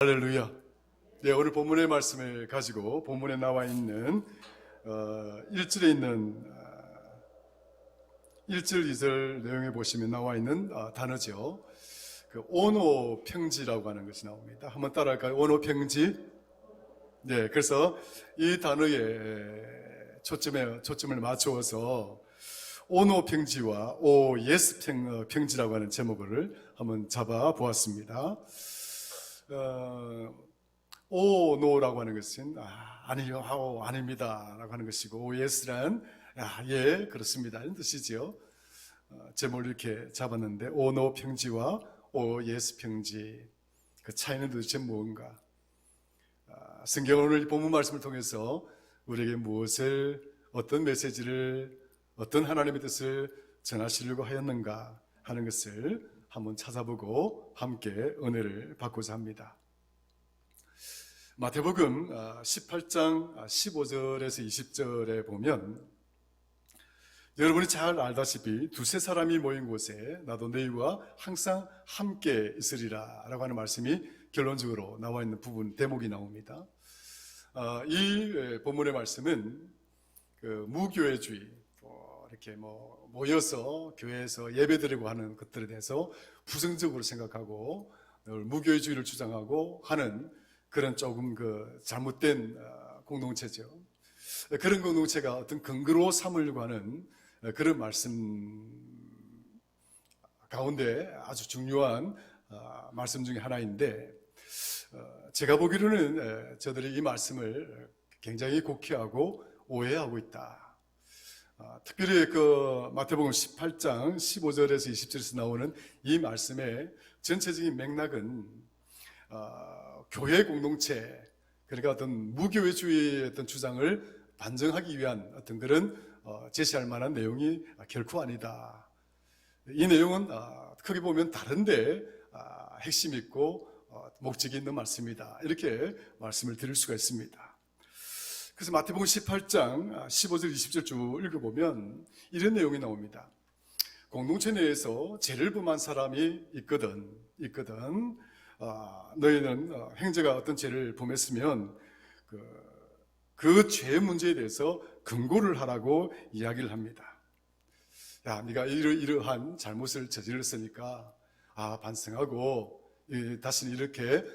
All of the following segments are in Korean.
할렐루야. 네, 오늘 본문의 말씀을 가지고 본문에 나와 있는 1절에 있는 1절, 2절 내용에 보시면 나와 있는 단어죠. 그 온오평지라고 하는 것이 나옵니다. 한번 따라할까요? 온오평지. 네, 그래서 이 단어에 초점을 맞추어서 온오평지와 오예스평지라고 하는 제목을 한번 잡아 보았습니다. 오노라고 하는 것은 아니요 하고 아닙니다 라고 하는 것이고, 오예스란 예 그렇습니다 이런 뜻이죠. 제목을 이렇게 잡았는데, 오노 평지와 오예스 평지, 그 차이는 도대체 무엇인가? 성경은 오늘 본문 말씀을 통해서 우리에게 무엇을, 어떤 메시지를, 어떤 하나님의 뜻을 전하시려고 하였는가 하는 것을 한번 찾아보고 함께 은혜를 받고자 합니다. 마태복음 18장 15절에서 20절에 보면, 여러분이 잘 알다시피 두세 사람이 모인 곳에 나도 너희와 항상 함께 있으리라 라고 하는 말씀이 결론적으로 나와 있는 부분, 대목이 나옵니다. 이 본문의 말씀은 그 무교회주의, 이렇게 모여서 교회에서 예배드리고 하는 것들에 대해서 부정적으로 생각하고 무교회주의를 주장하고 하는 그런 조금 잘못된 공동체죠. 그런 공동체가 어떤 근거로 삼으려고 하는 그런 말씀 가운데 아주 중요한 말씀 중에 하나인데, 제가 보기로는 저들이 이 말씀을 굉장히 곡해하고 오해하고 있다. 특별히 마태복음 18장 15절에서 20절에서 나오는 이 말씀의 전체적인 맥락은 교회 공동체, 그러니까 어떤 무교회주의의 어떤 주장을 반증하기 위한 어떤 그런 제시할 만한 내용이 결코 아니다. 이 내용은 크게 보면 다른데 핵심이 있고 목적이 있는 말씀이다, 이렇게 말씀을 드릴 수가 있습니다. 그래서 마태복음 18장 15절 20절 쭉 읽어보면 이런 내용이 나옵니다. 공동체 내에서 죄를 범한 사람이 있거든 너희는 형제가 어떤 죄를 범했으면 그 죄 문제에 대해서 근고를 하라고 이야기를 합니다. 야, 네가 이러한 잘못을 저질렀으니까 반성하고 다시는 이렇게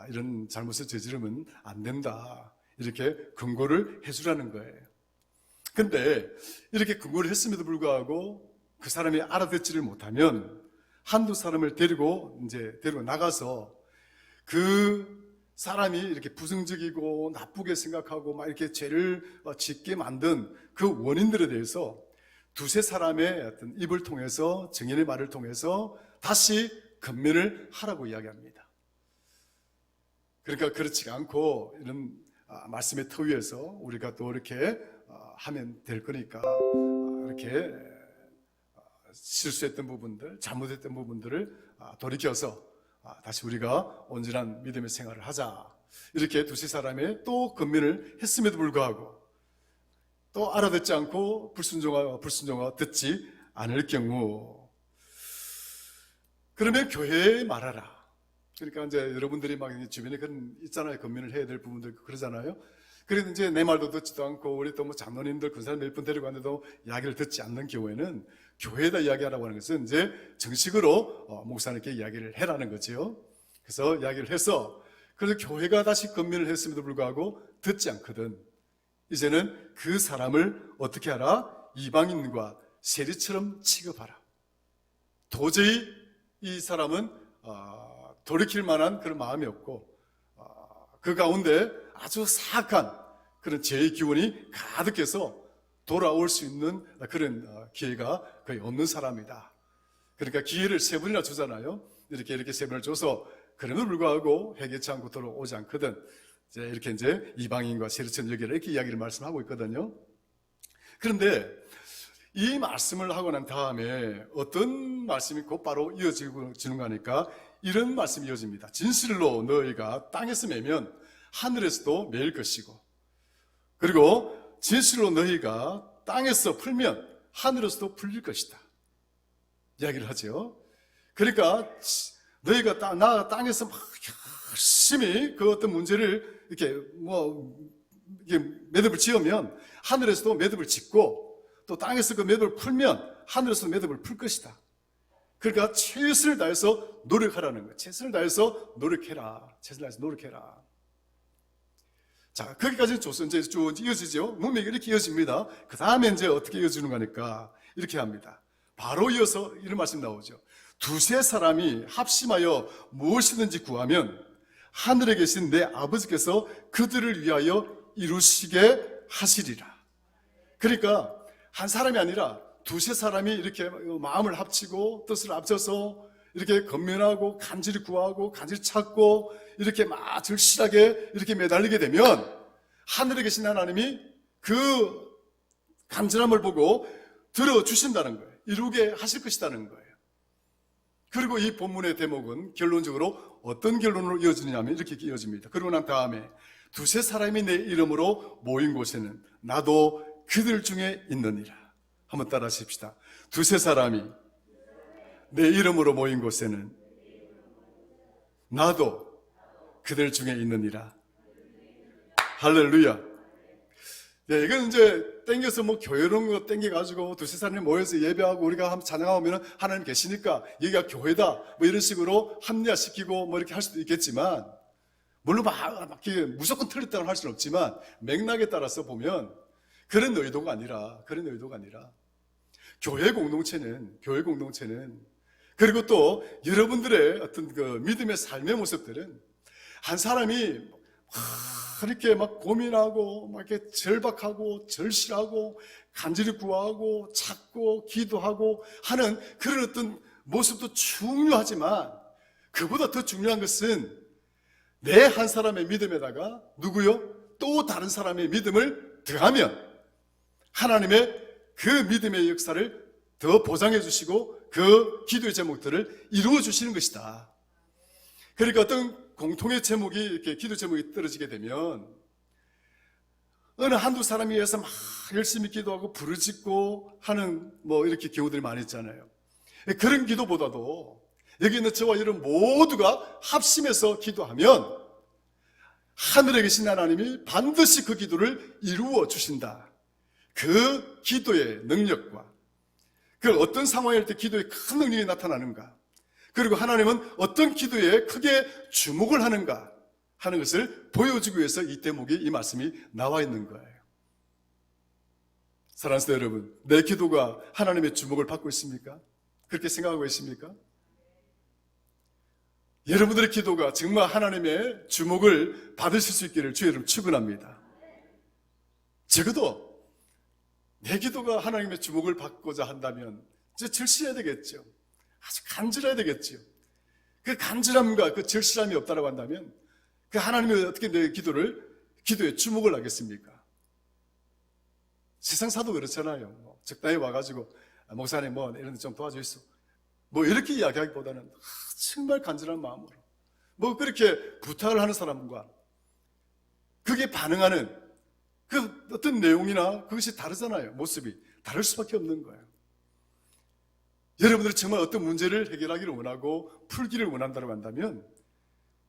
이런 잘못을 저지르면 안 된다, 이렇게 근고를 해주라는 거예요. 근데 이렇게 근고를 했음에도 불구하고 그 사람이 알아듣지를 못하면 한두 사람을 데리고 나가서 그 사람이 이렇게 부정적이고 나쁘게 생각하고 막 이렇게 죄를 짓게 만든 그 원인들에 대해서 두세 사람의 어떤 입을 통해서, 증인의 말을 통해서 다시 권면을 하라고 이야기합니다. 그러니까 그렇지 않고 이런 말씀의 터 위에서 우리가 또 이렇게 하면 될 거니까 이렇게 실수했던 부분들, 잘못했던 부분들을 돌이켜서 다시 우리가 온전한 믿음의 생활을 하자, 이렇게 두세 사람의 또 권면을 했음에도 불구하고 또 알아듣지 않고 불순종하고 듣지 않을 경우, 그러면 교회에 말하라. 그러니까 이제 여러분들이 막 주변에 그런 있잖아요. 권면을 해야 될 부분들 그러잖아요. 그래도 이제 내 말도 듣지도 않고 우리 또 장로님들 그 사람 몇 분 데리고 왔는데도 이야기를 듣지 않는 경우에는 교회에다 이야기하라고 하는 것은 이제 정식으로 목사님께 이야기를 해라는 거죠. 그래서 이야기를 해서, 그래서 교회가 다시 권면을 했음에도 불구하고 듣지 않거든, 이제는 그 사람을 어떻게 하라? 이방인과 세리처럼 취급하라. 도저히 이 사람은 돌이킬 만한 그런 마음이 없고 그 가운데 아주 사악한 그런 죄의 기운이 가득해서 돌아올 수 있는 그런 기회가 거의 없는 사람이다. 그러니까 기회를 세 번이나 주잖아요. 이렇게 세 번을 줘서 그럼에도 불구하고 회개치 않고 돌아오지 않거든, 이렇게 이방인과 세리처럼 여기라, 이렇게 이야기를 말씀하고 있거든요. 그런데 이 말씀을 하고 난 다음에 어떤 말씀이 곧바로 이어지는 거니까 이런 말씀이 이어집니다. 진실로 너희가 땅에서 매면 하늘에서도 매일 것이고, 그리고 진실로 너희가 땅에서 풀면 하늘에서도 풀릴 것이다, 이야기를 하죠. 그러니까 너희가 땅에서 막 열심히 그 어떤 문제를 이렇게 이게 매듭을 지으면 하늘에서도 매듭을 짓고 또 땅에서 그 매듭을 풀면 하늘에서도 매듭을 풀 것이다. 그러니까 최선을 다해서 노력하라는 거예요. 최선을 다해서 노력해라. 최선을 다해서 노력해라. 자, 거기까지는 좋습니다. 이제 쭉 이어지죠. 문맥이 이렇게 이어집니다. 그 다음에 이제 어떻게 이어지는 거니까 이렇게 합니다. 바로 이어서 이런 말씀 나오죠. 두세 사람이 합심하여 무엇이든지 구하면 하늘에 계신 내 아버지께서 그들을 위하여 이루시게 하시리라. 그러니까 한 사람이 아니라 두세 사람이 이렇게 마음을 합치고 뜻을 합쳐서 이렇게 건면하고 간절히 구하고 간절히 찾고 이렇게 막 절실하게 이렇게 매달리게 되면 하늘에 계신 하나님이 그 간절함을 보고 들어주신다는 거예요. 이루게 하실 것이라는 거예요. 그리고 이 본문의 대목은 결론적으로 어떤 결론으로 이어지느냐면 이렇게 이어집니다. 그러고 난 다음에 두세 사람이 내 이름으로 모인 곳에는 나도 그들 중에 있느니라. 한번 따라 하십시다. 두세 사람이 내 이름으로 모인 곳에는 나도 그들 중에 있느니라. 할렐루야. 네, 이건 이제 땡겨서 교회로 땡겨가지고 두세 사람이 모여서 예배하고 우리가 한번 찬양하면 하나님 계시니까 여기가 교회다. 이런 식으로 합리화시키고 이렇게 할 수도 있겠지만, 물론 무조건 틀렸다고 할 수는 없지만, 맥락에 따라서 보면 그런 의도가 아니라, 교회 공동체는, 그리고 또 여러분들의 어떤 그 믿음의 삶의 모습들은 한 사람이 이렇게 고민하고 이렇게 절박하고 절실하고 간절히 구하고 찾고 기도하고 하는 그런 어떤 모습도 중요하지만 그보다 더 중요한 것은 내 한 사람의 믿음에다가 누구요? 또 다른 사람의 믿음을 더하면 하나님의 그 믿음의 역사를 더 보장해 주시고 그 기도의 제목들을 이루어 주시는 것이다. 그러니까 어떤 공통의 제목이 이렇게 기도 제목이 떨어지게 되면 어느 한두 사람이 위해서 막 열심히 기도하고 부르짖고 하는 이렇게 경우들이 많이 있잖아요. 그런 기도보다도 여기 있는 저와 여러분 모두가 합심해서 기도하면 하늘에 계신 하나님이 반드시 그 기도를 이루어 주신다. 그 기도의 능력과 그 어떤 상황일 때 기도에 큰 능력이 나타나는가, 그리고 하나님은 어떤 기도에 크게 주목을 하는가 하는 것을 보여주기 위해서 이 대목이, 이 말씀이 나와 있는 거예요. 사랑하는 성도 여러분, 내 기도가 하나님의 주목을 받고 있습니까? 그렇게 생각하고 있습니까? 여러분들의 기도가 정말 하나님의 주목을 받으실 수 있기를 주의 이름으로 축원합니다. 적어도 내 기도가 하나님의 주목을 받고자 한다면 이제 절실해야 되겠죠. 아주 간절해야 되겠죠. 그 간절함과 그 절실함이 없다고 한다면 그 하나님이 어떻게 내 기도에 주목을 하겠습니까? 세상 사도 그렇잖아요. 적당히 와가지고 목사님 이런 데 좀 도와주시오. 이렇게 이야기하기보다는 정말 간절한 마음으로 그렇게 부탁을 하는 사람과 그게 반응하는 그 어떤 내용이나 그것이 다르잖아요. 모습이 다를 수밖에 없는 거예요. 여러분들이 정말 어떤 문제를 해결하기를 원하고 풀기를 원한다고 한다면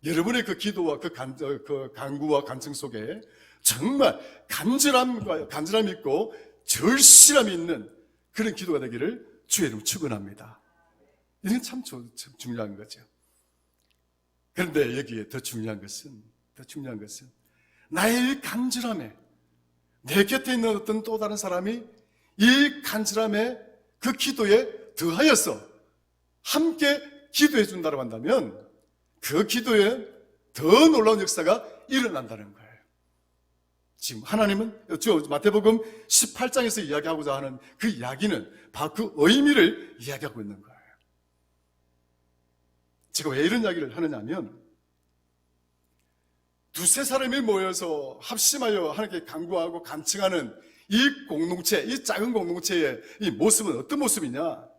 여러분의 그 기도와 그 간구와 간청 속에 정말 간절함이 있고 절실함이 있는 그런 기도가 되기를 주의 이름으로 축원합니다. 이건 참 중요한 거죠. 그런데 여기에 더 중요한 것은 나의 이 간절함에 내 곁에 있는 어떤 또 다른 사람이 이 간절함에 그 기도에 더하여서 함께 기도해 준다고 한다면 그 기도에 더 놀라운 역사가 일어난다는 거예요. 지금 하나님은 마태복음 18장에서 이야기하고자 하는 그 이야기는 바로 그 의미를 이야기하고 있는 거예요. 제가 왜 이런 이야기를 하느냐면 두세 사람이 모여서 합심하여 하나님께 간구하고 간청하는 이 공동체, 이 작은 공동체의 이 모습은 어떤 모습이냐?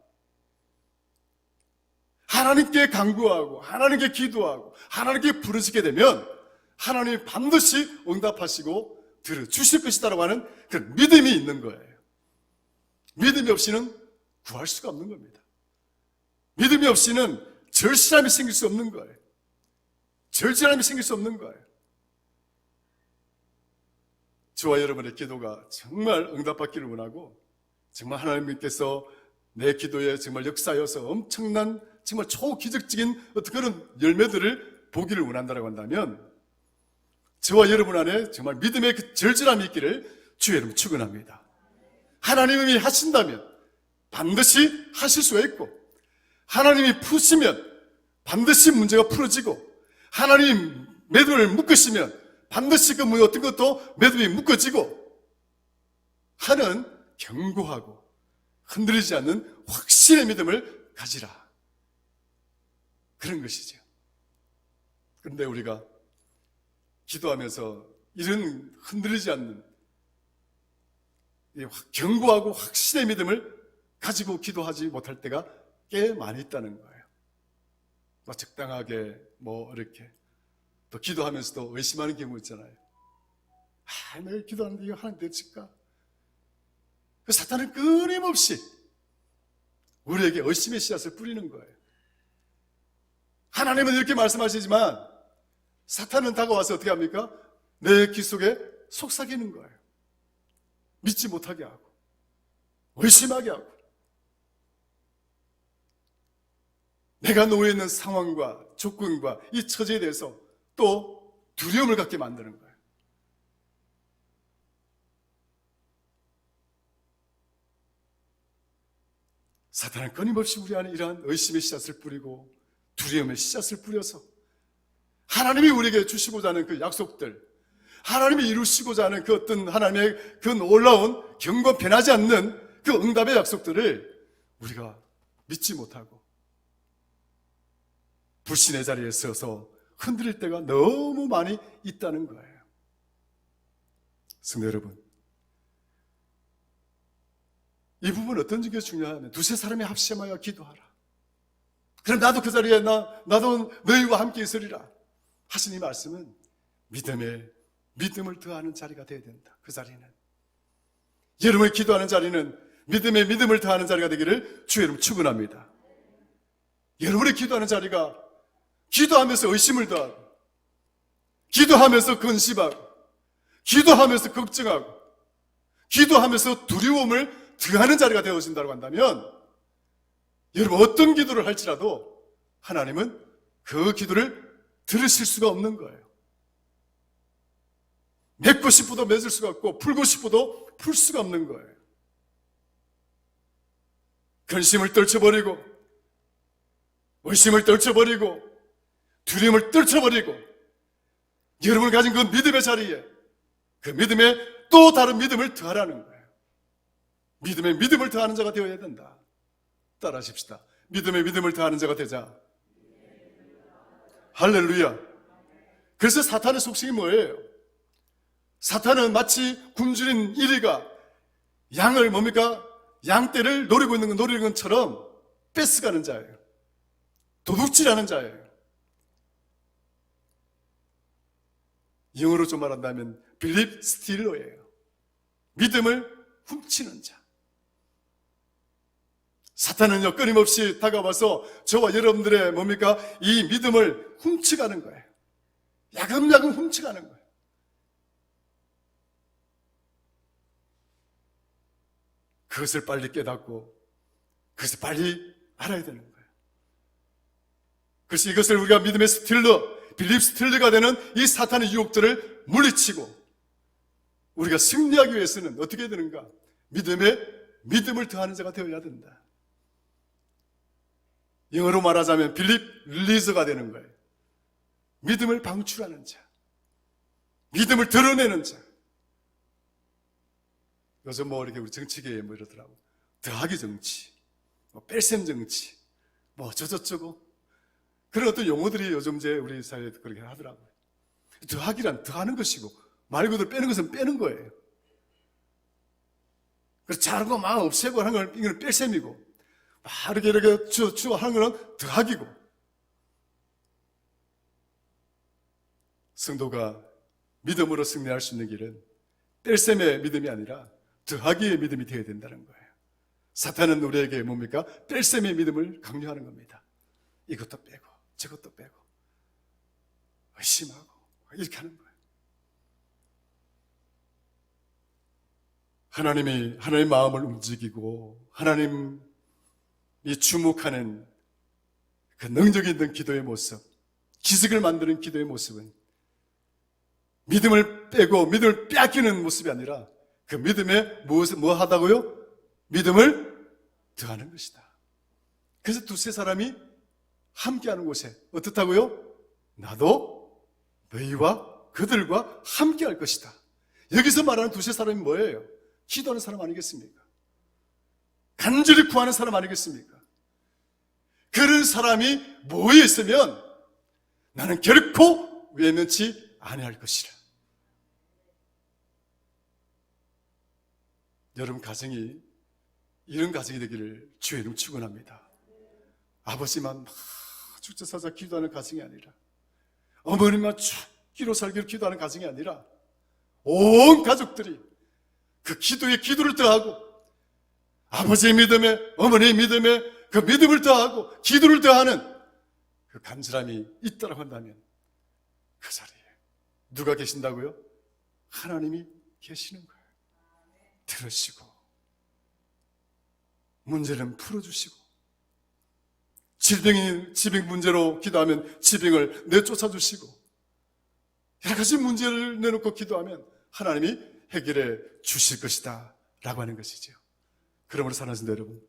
하나님께 간구하고 하나님께 기도하고 하나님께 부르짖게 되면 하나님이 반드시 응답하시고 들어주실 것이다라고 하는 그런 믿음이 있는 거예요. 믿음이 없이는 구할 수가 없는 겁니다. 믿음이 없이는 절실함이 생길 수 없는 거예요. 절제함이 생길 수 없는 거예요. 저와 여러분의 기도가 정말 응답받기를 원하고, 정말 하나님께서 내 기도에 정말 역사여서 엄청난 정말 초기적적인 어떤 그런 열매들을 보기를 원한다고 한다면, 저와 여러분 안에 정말 믿음의 그 절절함이 있기를 주의 이름 축원합니다. 하나님이 하신다면 반드시 하실 수가 있고, 하나님이 푸시면 반드시 문제가 풀어지고, 하나님 믿음을 묶으시면 반드시 그 어떤 것도 믿음이 묶어지고 하는 견고하고 흔들리지 않는 확신의 믿음을 가지라, 그런 것이죠. 그런데 우리가 기도하면서 이런 흔들리지 않는 견고하고 확신의 믿음을 가지고 기도하지 못할 때가 꽤 많이 있다는 거예요. 적당하게 이렇게 또 기도하면서도 의심하는 경우 있잖아요. 내가 기도하는데 이거 하나님 되실까? 그 사탄은 끊임없이 우리에게 의심의 씨앗을 뿌리는 거예요. 하나님은 이렇게 말씀하시지만 사탄은 다가와서 어떻게 합니까? 내 귀 속에 속삭이는 거예요. 믿지 못하게 하고 의심하게 하고, 내가 놓여 있는 상황과 조건과 이 처지에 대해서 또 두려움을 갖게 만드는 거예요. 사탄은 끊임없이 우리 안에 이러한 의심의 씨앗을 뿌리고 두려움의 씨앗을 뿌려서 하나님이 우리에게 주시고자 하는 그 약속들, 하나님이 이루시고자 하는 그 어떤 하나님의 그 놀라운 경건 변하지 않는 그 응답의 약속들을 우리가 믿지 못하고 불신의 자리에 서서 흔들릴 때가 너무 많이 있다는 거예요. 성도 여러분, 이 부분 어떤 점이 중요하면 두세 사람이 합심하여 기도하라. 그럼 나도 그 자리에 나도 너희와 함께 있으리라 하신 이 말씀은 믿음을 더하는 자리가 되어야 된다. 그 자리는 여러분이 기도하는 자리는 믿음의 믿음을 더하는 자리가 되기를 주의 이름 축원합니다. 여러분이 기도하는 자리가 기도하면서 의심을 더하고, 기도하면서 근심하고, 기도하면서 걱정하고, 기도하면서 두려움을 더하는 자리가 되어진다고 한다면, 여러분 어떤 기도를 할지라도 하나님은 그 기도를 들으실 수가 없는 거예요. 맺고 싶어도 맺을 수가 없고 풀고 싶어도 풀 수가 없는 거예요. 근심을 떨쳐버리고 의심을 떨쳐버리고 두려움을 떨쳐버리고 여러분이 가진 그 믿음의 자리에 그 믿음에 또 다른 믿음을 더하라는 거예요. 믿음에 믿음을 더하는 자가 되어야 된다. 따라하십시다. 믿음에 믿음을 더하는 자가 되자. 할렐루야. 그래서 사탄의 속성이 뭐예요? 사탄은 마치 굶주린 이리가 양을 양떼를 노리고 있는 것처럼 뺏어가는 자예요. 도둑질하는 자예요. 영어로 좀 말한다면 빌립 스틸러예요. 믿음을 훔치는 자. 사탄은요 끊임없이 다가와서 저와 여러분들의 이 믿음을 훔쳐가는 거예요. 야금야금 훔쳐가는 거예요. 그것을 빨리 깨닫고 그것을 빨리 알아야 되는 거예요. 그래서 이것을 우리가 믿음의 빌립 스틸러가 되는 이 사탄의 유혹들을 물리치고 우리가 승리하기 위해서는 어떻게 해야 되는가? 믿음을 더하는 자가 되어야 된다. 영어로 말하자면 빌립 릴리저가 되는 거예요. 믿음을 방출하는 자, 믿음을 드러내는 자. 요즘 이렇게 우리 정치계에 이러더라고. 더하기 정치, 뺄셈 정치, 저저쩌고. 그런 어떤 용어들이 요즘 우리 사회에 그렇게 하더라고요. 더하기란 더하는 것이고, 말 그대로 빼는 것은 빼는 거예요. 그래서 잘한 거 막 없애고 하는 건 이건 뺄셈이고, 막 이렇게 주어 하는 거는 더하기고. 성도가 믿음으로 승리할 수 있는 길은 뺄셈의 믿음이 아니라 더하기의 믿음이 되어야 된다는 거예요. 사탄은 우리에게 뺄셈의 믿음을 강요하는 겁니다. 이것도 빼고 저것도 빼고. 의심하고 이렇게 하는 거예요. 하나님의 마음을 움직이고 하나님이 주목하는 그 능력 있는 기도의 모습, 기적을 만드는 기도의 모습은 믿음을 빼고 믿음을 빼앗기는 모습이 아니라 그 믿음에 뭐 하다고요? 믿음을 더하는 것이다. 그래서 두세 사람이 함께하는 곳에 어떻다고요? 나도 너희와 그들과 함께할 것이다. 여기서 말하는 두세 사람이 뭐예요? 기도하는 사람 아니겠습니까? 간절히 구하는 사람 아니겠습니까? 그런 사람이 모여 있으면 나는 결코 외면치 아니할 것이라. 여러분 가정이 이런 가정이 되기를 주의 이름 축원합니다. 아버지만 죽자사자 기도하는 가정이 아니라 어머니만 죽기로 살기로 기도하는 가정이 아니라 온 가족들이 그 기도에 기도를 더하고 아버지의 믿음에 어머니의 믿음에 그 믿음을 더하고 기도를 더하는 그 간절함이 있다고 한다면 그 자리에 누가 계신다고요? 하나님이 계시는 거예요. 들으시고 문제는 풀어주시고 질병 문제로 기도하면 질병을 내쫓아주시고 여러 가지 문제를 내놓고 기도하면 하나님이 해결해 주실 것이다 라고 하는 것이죠. 그러므로 사랑하는 여러분,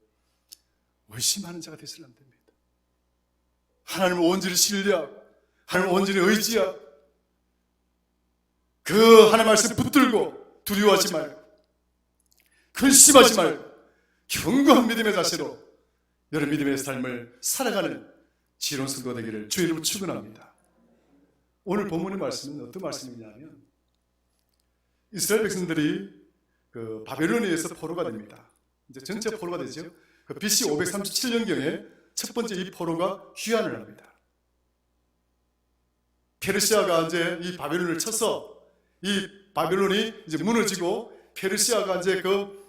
의심하는 자가 되서는 안 됩니다. 하나님을 온전히 신뢰하고 하나님을 온전히 의지하고 그 하나님 말씀 붙들고 두려워하지 말고 근심하지 말고 견고한 믿음의 자세로 여러분 믿음의 삶을 살아가는 지혜로운 성도가 되기를 주의 이름으로 축원합니다. 오늘 본문의 말씀은 어떤 말씀이냐면 이스라엘 백성들이 그 바벨론에 의해서 포로가 됩니다. 이제 전체 포로가 되죠. 그 BC 537년경에 첫 번째 이 포로가 귀환을 합니다. 페르시아가 이제 이 바벨론을 쳐서 이 바벨론이 이제 무너지고 페르시아가 이제 그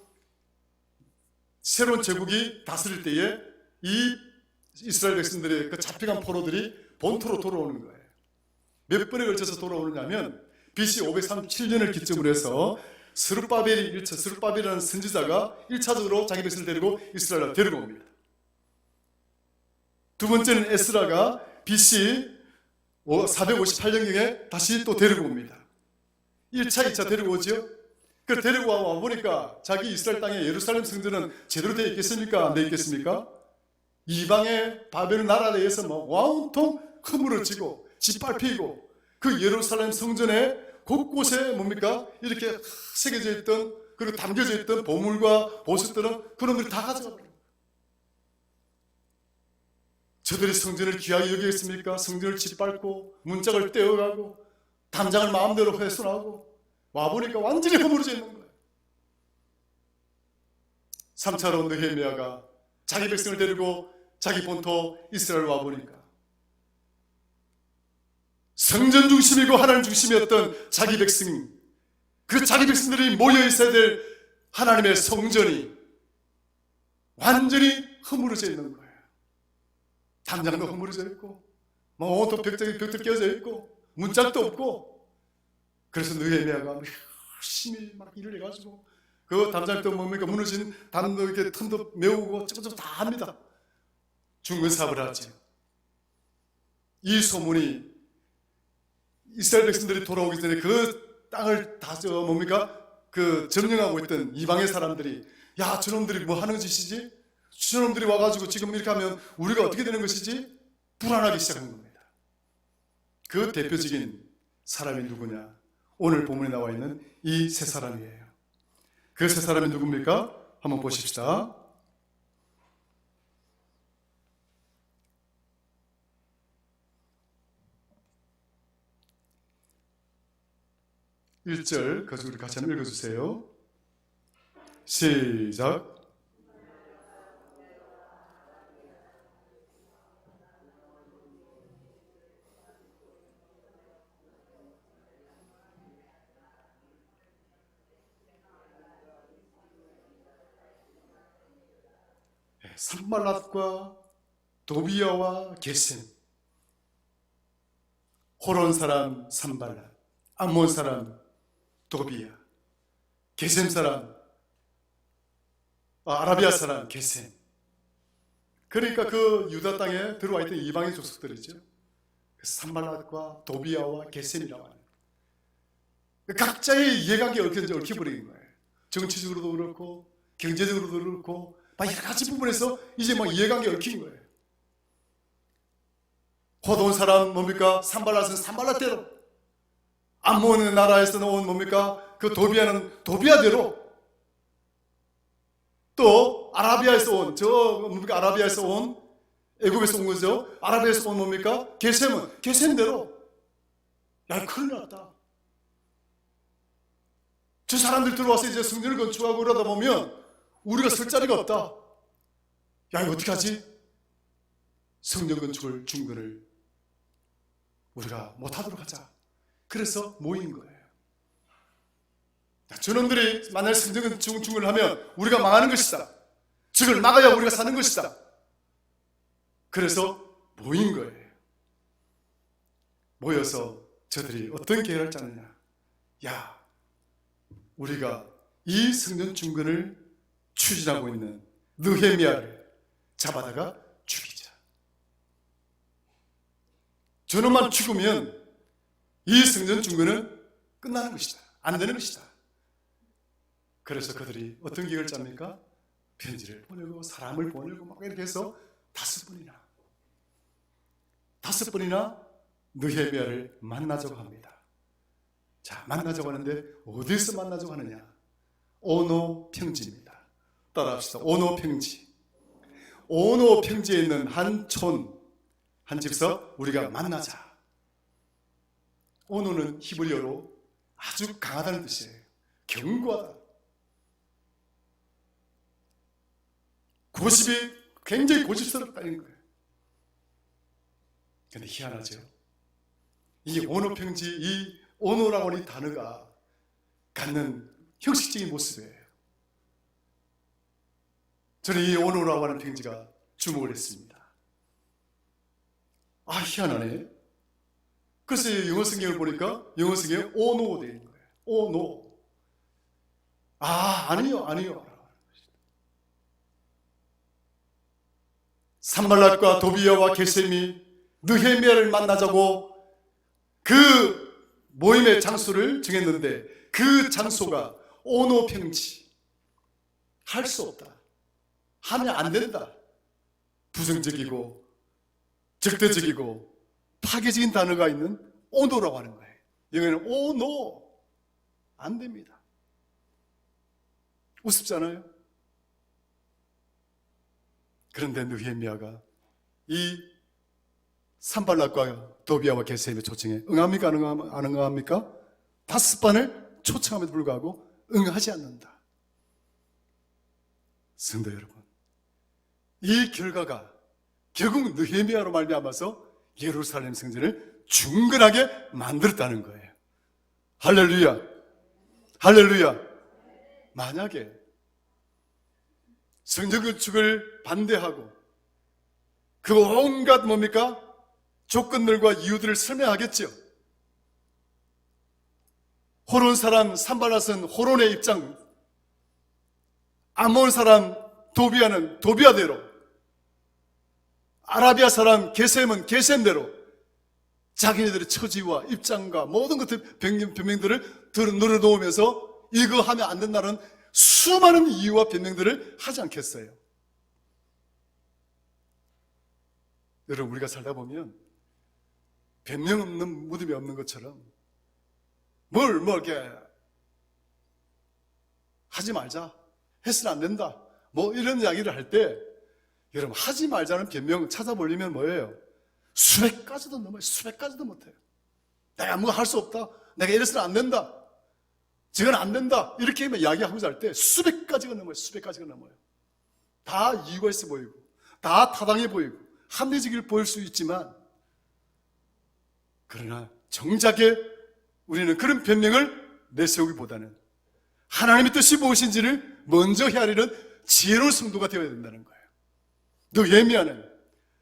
새로운 제국이 다스릴 때에 이 이스라엘 백성들의 그 잡혀간 포로들이 본토로 돌아오는 거예요. 몇 번에 걸쳐서 돌아오느냐면 BC 537년을 기점으로 해서 스룹바벨이라는 선지자가 1차적으로 자기 백성을 데리고 이스라엘을 데리고 옵니다. 두 번째는 에스라가 BC 458년경에 다시 또 데리고 옵니다. 1차, 2차 데리고 오죠. 그 데리고 와 보니까 자기 이스라엘 땅에 예루살렘 성전은 제대로 되어 있겠습니까? 안 되어 있겠습니까? 이방의 바벨론 나라에 의해서 온통 허물어지고 짓밟히고 그 예루살렘 성전에 곳곳에 뭡니까? 이렇게 새겨져 있던 그리고 담겨져 있던 보물과 보석들은 그런 것들이 다 가져가 버려요. 저들이 성전을 귀하게 여기겠습니까? 성전을 짓밟고 문짝을 떼어가고 담장을 마음대로 훼손하고 와보니까 완전히 허물어져 있는 거예요. 3차로 느헤미야가 자기 백성을 데리고 자기 본토 이스라엘 와보니까 성전 중심이고 하나님 중심이었던 자기 백성, 그 자기 백성들이 모여 있어야 될 하나님의 성전이 완전히 허물어져 있는 거예요. 담장도 허물어져 있고 온통 벽들 깨어져 있고 문짝도 없고. 그래서 느헤미야가 열심히 막 일을 해가지고 그 담장도 뭡니까 무너진 담도 이렇게 틈도 메우고 조금 다 합니다. 중건 사업을 하죠. 이 소문이 이스라엘 백성들이 돌아오기 전에 그 땅을 다 그 점령하고 있던 이방의 사람들이 야 저놈들이 뭐 하는 짓이지? 저놈들이 와가지고 지금 이렇게 하면 우리가 어떻게 되는 것이지? 불안하기 시작한 겁니다. 그 대표적인 사람이 누구냐? 오늘 본문에 나와 있는 이 세 사람이에요. 그 세 사람이 누굽니까? 한번 보십시다. 1절 그것을 우리 같이 한번 읽어주세요. 시작. 산발랏과 도비야와 게셈 호론 사람 산발랏, 암몬 사람 도비야, 게셈 사람, 아라비아 사람 게셈. 그러니까 그 유다 땅에 들어와 있던 이방인 족속들이죠. 산발랏과 도비야와 게셈이라고 하는, 각자의 이해관계 얽혀버린 거예요. 정치적으로도 그렇고 경제적으로도 그렇고 막 여러 가지 부분에서 이제 막 이해관계 얽힌 거예요. 호돈 사람 뭡니까? 산발랏은 산발랏대로, 암몬 나라에서는 온 뭡니까? 그 도비야는 도비야대로, 또 아라비아에서 온 뭡니까? 아라비아에서 온, 애굽에서 온 거죠. 아라비아에서 온 뭡니까? 게셈은 게셈대로. 야, 큰일 났다. 저 사람들 들어와서 이제 성전을 건축하고 그러다 보면 우리가 설 자리가 없다. 야, 이거 어떻게 하지? 성전 건축을 중건을 우리가 못하도록 하자. 그래서 모인 거예요. 저놈들이 만약 성전 건축 중건을 하면 우리가 망하는 것이다. 적을 막아야 우리가 사는 것이다. 그래서 모인 거예요. 모여서 저들이 어떤 계획을 짜느냐. 야, 우리가 이 성전 중건을 추진하고 있는 느헤미야를 잡아다가 죽이자. 저놈만 죽으면 이 성전 중건은 끝나는 것이다. 안 되는 것이다. 그래서 그들이 어떤 계획을 짭니까? 편지를 보내고 사람을 보내고 막 이렇게 해서 5번이나 느헤미야를 만나자고 합니다. 자, 만나자고 하는데 어디서 만나자고 하느냐? 오노 평지입니다. 따라합시다. 오노 평지. 오노 평지에 있는 한 촌, 한 집에서 우리가 만나자. 오노는 히브리어로 아주 강하다는 뜻이에요. 견고하다. 고집이 굉장히 고집스럽다는 거예요. 근데 희한하죠. 이 오노 평지, 이 오노라고 하는 단어가 갖는 형식적인 모습이에요. 저는 이 오노라고 하는 평지가 주목을 했습니다. 아, 희한하네. 그래서 영어 성경을 보니까 영어 성경에 오노 되어 있는 거예요. 오노. 아, 아니요. 산발랏과 도비야와 게셈이 느헤미야를 만나자고 그 모임의 장소를 정했는데 그 장소가 오노 평지. 할 수 없다. 하면 안 된다. 부정적이고 적대적이고 파괴적인 단어가 있는 오노라고 하는 거예요. 영어에는 오노. 안 됩니다. 우습잖아요. 그런데 느헤미야가 이 산발랏과 도비야와 게셈의 초청에 응합니까? 안 응합니까? 5번을 초청함에도 불구하고 응하지 않는다. 성도 여러분, 이 결과가 결국 느헤미야로 말미암아서 예루살렘 성전을 중건하게 만들었다는 거예요. 할렐루야. 할렐루야. 만약에 성전 건축을 반대하고 그 온갖 뭡니까? 조건들과 이유들을 설명하겠죠. 호론 사람 산발랏은 호론의 입장, 암몬 사람 도비야는 도비야대로, 아라비아 사람 게셈은 게셈대로 자기네들의 처지와 입장과 모든 것들 변명들을 늘어놓으면서 이거 하면 안 된다는 수많은 이유와 변명들을 하지 않겠어요. 여러분, 우리가 살다 보면 변명 없는 무덤이 없는 것처럼 뭘 이렇게 하지 말자, 해서는 안 된다, 뭐 이런 이야기를 할 때 여러분, 하지 말자는 변명 찾아보려면 뭐예요? 수백 가지도 넘어요. 수백 가지도 못해요. 내가 뭐 할 수 없다, 내가 이래서는 안 된다, 저건 안 된다, 이렇게 이야기하고자 할 때 수백 가지가 넘어요. 수백 가지가 넘어요. 다 이유가 있어 보이고 다 타당해 보이고 합리적일 보일 수 있지만, 그러나 정작에 우리는 그런 변명을 내세우기보다는 하나님의 뜻이 무엇인지를 먼저 헤아리는 지혜로운 성도가 되어야 된다는 거예요. 느헤미야는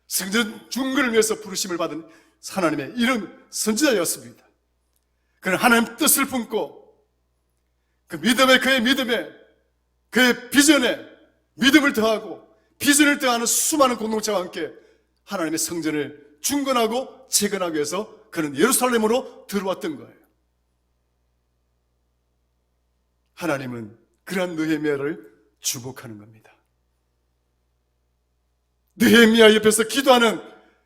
성전 중건을 위해서 부르심을 받은 하나님의 이런 선지자였습니다. 그는 하나님 뜻을 품고 그 믿음에, 그의 믿음에, 그의 비전에 믿음을 더하고 비전을 더하는 수많은 공동체와 함께 하나님의 성전을 중건하고 재건하기 위해서 그는 예루살렘으로 들어왔던 거예요. 하나님은 그러한 느헤미야를 주목하는 겁니다. 느헤미야 옆에서 기도하는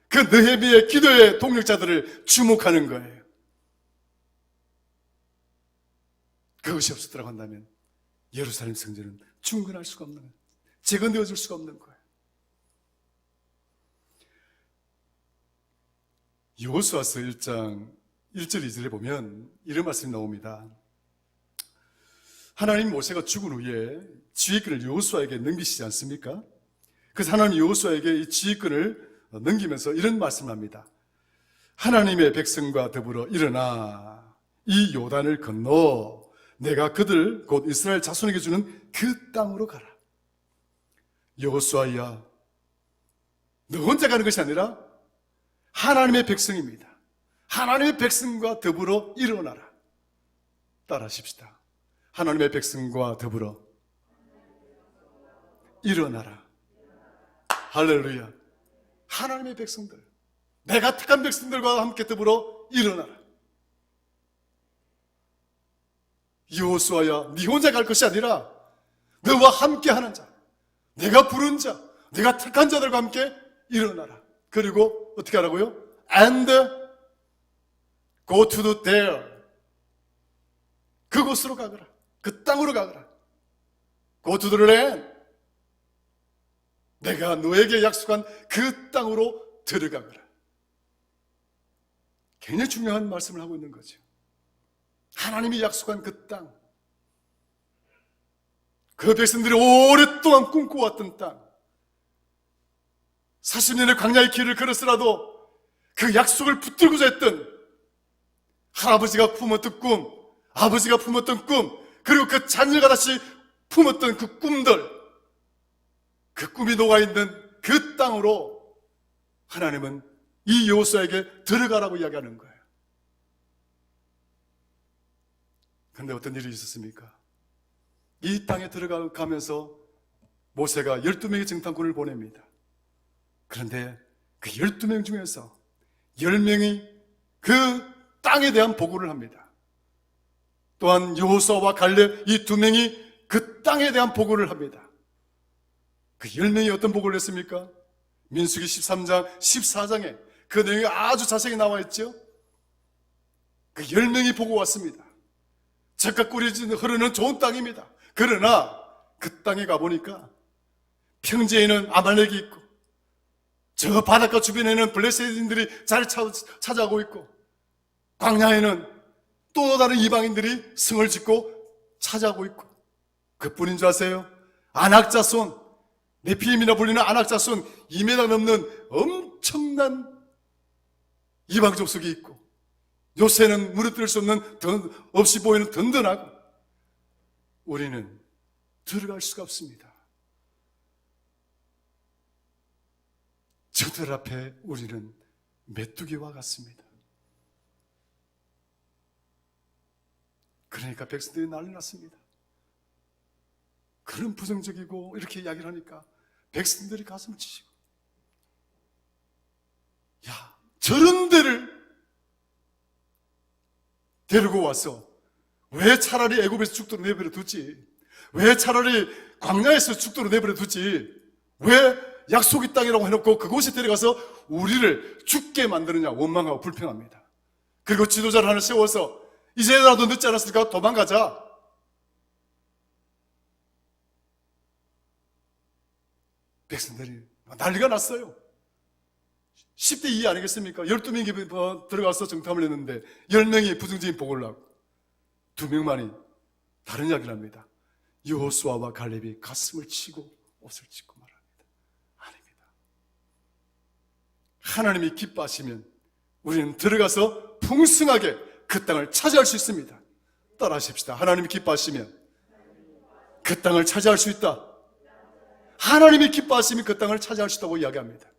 그 느헤미야의 기도의 동력자들을 주목하는 거예요. 그것이 없었다고 한다면 예루살렘 성전은 중건할 수가 없는 거예요. 재건되어질 수가 없는 거예요. 여호수아서 1장 1절 2절에 보면 이런 말씀이 나옵니다. 하나님 모세가 죽은 후에 지휘권을 여호수아에게 넘기시지 않습니까? 그래서 하나님 여호수아에게 이 지휘권을 넘기면서 이런 말씀을 합니다. 하나님의 백성과 더불어 일어나 이 요단을 건너 내가 그들 곧 이스라엘 자손에게 주는 그 땅으로 가라. 여호수아야, 너 혼자 가는 것이 아니라 하나님의 백성입니다. 하나님의 백성과 더불어 일어나라. 따라하십시다. 하나님의 백성과 더불어 일어나라. 할렐루야. 하나님의 백성들, 내가 택한 백성들과 함께 더불어 일어나라. 여호수아야, 네 혼자 갈 것이 아니라 너와 함께 하는 자, 내가 부른 자, 내가 택한 자들과 함께 일어나라. 그리고 어떻게 하라고요? And go to the there. 그곳으로 가거라. 그 땅으로 가거라. Go to the land. 내가 너에게 약속한 그 땅으로 들어가거라. 굉장히 중요한 말씀을 하고 있는 거죠. 하나님이 약속한 그 땅, 그 백성들이 오랫동안 꿈꿔왔던 땅, 40년의 광야의 길을 걸었으라도 그 약속을 붙들고자 했던 할아버지가 품었던 꿈, 아버지가 품었던 꿈, 그리고 그 자녀가 다시 품었던 그 꿈들, 그 꿈이 녹아있는 그 땅으로 하나님은 이 여호수아에게 들어가라고 이야기하는 거예요. 그런데 어떤 일이 있었습니까? 이 땅에 들어가면서 모세가 12명의 정탐꾼을 보냅니다. 그런데 그 12명 중에서 10명이 그 땅에 대한 보고를 합니다. 또한 여호수아와 갈렙 이 두 명이 그 땅에 대한 보고를 합니다. 그 10명이 어떤 보고를 했습니까? 민수기 13장, 14장에 그 내용이 아주 자세히 나와 있죠. 그 10명이 보고 왔습니다. 젖과 꿀이 흐르는 좋은 땅입니다. 그러나 그 땅에 가보니까 평지에는 아말렉이 있고 저 바닷가 주변에는 블레셋인들이 잘 찾아오고 있고 광야에는 또 다른 이방인들이 성을 짓고 찾아오고 있고 그뿐인 줄 아세요? 안악자손, 네피림이라 불리는 안악자손 2m 넘는 엄청난 이방 족속이 있고 요새는 무너뜨릴 수 없는 없이 보이는 든든하고 우리는 들어갈 수가 없습니다. 저들 앞에 우리는 메뚜기와 같습니다. 그러니까 백성들이 난리 났습니다. 그런 부정적이고 이렇게 이야기를 하니까 백성들이 가슴을 치시고 야, 저런 데를 데리고 와서 왜 차라리 애굽에서 죽도록 내버려 두지? 왜 차라리 광야에서 죽도록 내버려 두지? 왜 약속의 땅이라고 해놓고 그곳에 데려가서 우리를 죽게 만드느냐 원망하고 불평합니다. 그리고 지도자를 하나 세워서 이제라도 늦지 않았으니까 도망가자. 백성들이 난리가 났어요. 10대 2 아니겠습니까? 12명이 들어가서 정탐을 했는데 10명이 부정적인 보고를 하고 2명만이 다른 이야기를 합니다. 여호수아와 갈렙이 가슴을 치고 옷을 찢고 말합니다. 아닙니다. 하나님이 기뻐하시면 우리는 들어가서 풍성하게 그 땅을 차지할 수 있습니다. 따라하십시다. 하나님이 기뻐하시면 그 땅을 차지할 수 있다. 하나님이 기뻐하시면 그 땅을 차지할 수 있다고 이야기합니다.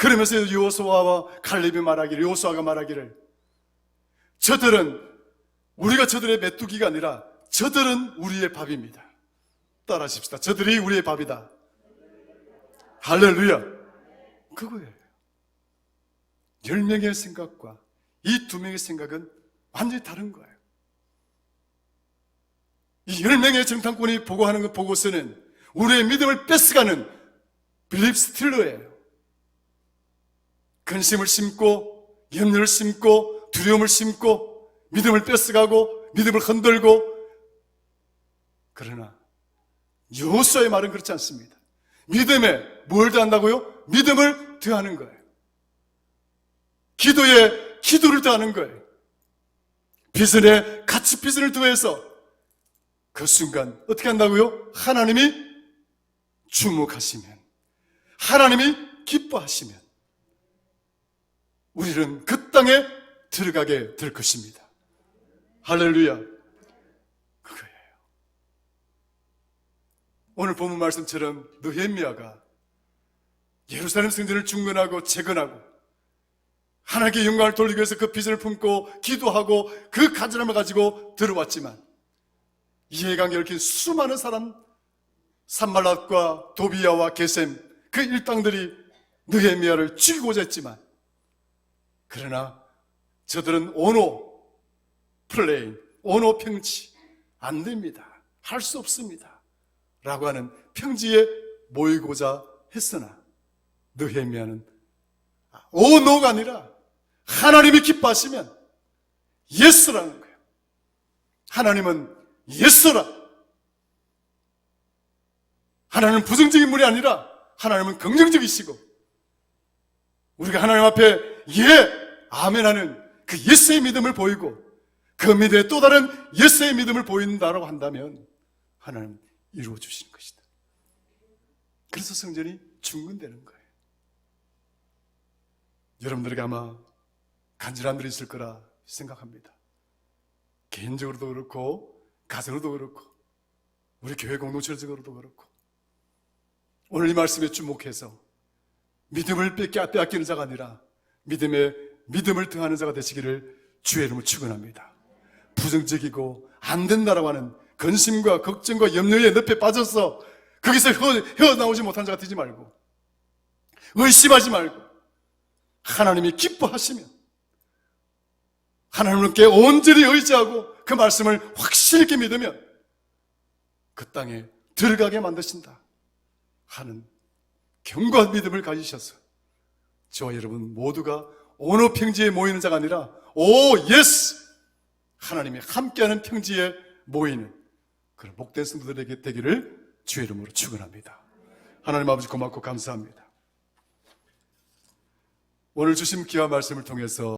그러면서 여호수아와 칼렙이 말하기를, 여호수아가 말하기를, 저들은 우리가 저들의 메뚜기가 아니라 저들은 우리의 밥입니다. 따라하십시다. 저들이 우리의 밥이다. 할렐루야. 그거예요. 10명의 생각과 이 2명의 생각은 완전히 다른 거예요. 이 10명의 정탐꾼이 보고하는 그 보고서는 우리의 믿음을 뺏어가는 빌립 스틸러예요. 근심을 심고, 염려를 심고, 두려움을 심고, 믿음을 뺏어가고, 믿음을 흔들고. 그러나 여호수아의 말은 그렇지 않습니다. 믿음에 뭘 더한다고요? 믿음을 더하는 거예요. 기도에 기도를 더하는 거예요. 비전에 같이 비전을 더해서 그 순간 어떻게 한다고요? 하나님이 주목하시면, 하나님이 기뻐하시면 우리는 그 땅에 들어가게 될 것입니다. 할렐루야. 그거예요. 오늘 본문 말씀처럼 느헤미야가 예루살렘 성전을 중건하고 재건하고 하나님께 영광을 돌리기 위해서 그 비전을 품고 기도하고 그 간절함을 가지고 들어왔지만, 이해 관계 얽힌 수많은 사람, 산발랏과 도비야와 게셈, 그 일당들이 느헤미야를 죽이고자 했지만, 그러나 저들은 오노 플레인, 오노 평지, 안 됩니다, 할 수 없습니다 라고 하는 평지에 모이고자 했으나 느헤미야는 오노가 아니라 하나님이 기뻐하시면 예스라는 거예요. 하나님은 예스라. 하나님은 부정적인 분이 아니라 하나님은 긍정적이시고, 우리가 하나님 앞에 예, 아멘 하는 그 예스의 믿음을 보이고 그 믿음에 또 다른 예스의 믿음을 보인다라고 한다면 하나님은 이루어 주시는 것이다. 그래서 성전이 중건되는 거예요. 여러분들에게 아마 간절함들이 있을 거라 생각합니다. 개인적으로도 그렇고 가정으로도 그렇고 우리 교회 공동체적으로도 그렇고, 오늘 이 말씀에 주목해서 믿음을 빼앗기는 자가 아니라 믿음을 더하는 자가 되시기를 주의 이름으로 축원합니다. 부정적이고 안 된다라고 하는 근심과 걱정과 염려의 늪에 빠져서 거기서 헤어나오지 못한 자가 되지 말고, 의심하지 말고 하나님이 기뻐하시면 하나님께 온전히 의지하고 그 말씀을 확실히 있게 믿으면 그 땅에 들어가게 만드신다 하는 견고한 믿음을 가지셔서 저와 여러분 모두가 어느 평지에 모이는 자가 아니라 오 예스, 하나님이 함께하는 평지에 모이는 그런 복된 성도들에게 되기를 주의 이름으로 축원합니다. 하나님 아버지 고맙고 감사합니다. 오늘 주신 기와 말씀을 통해서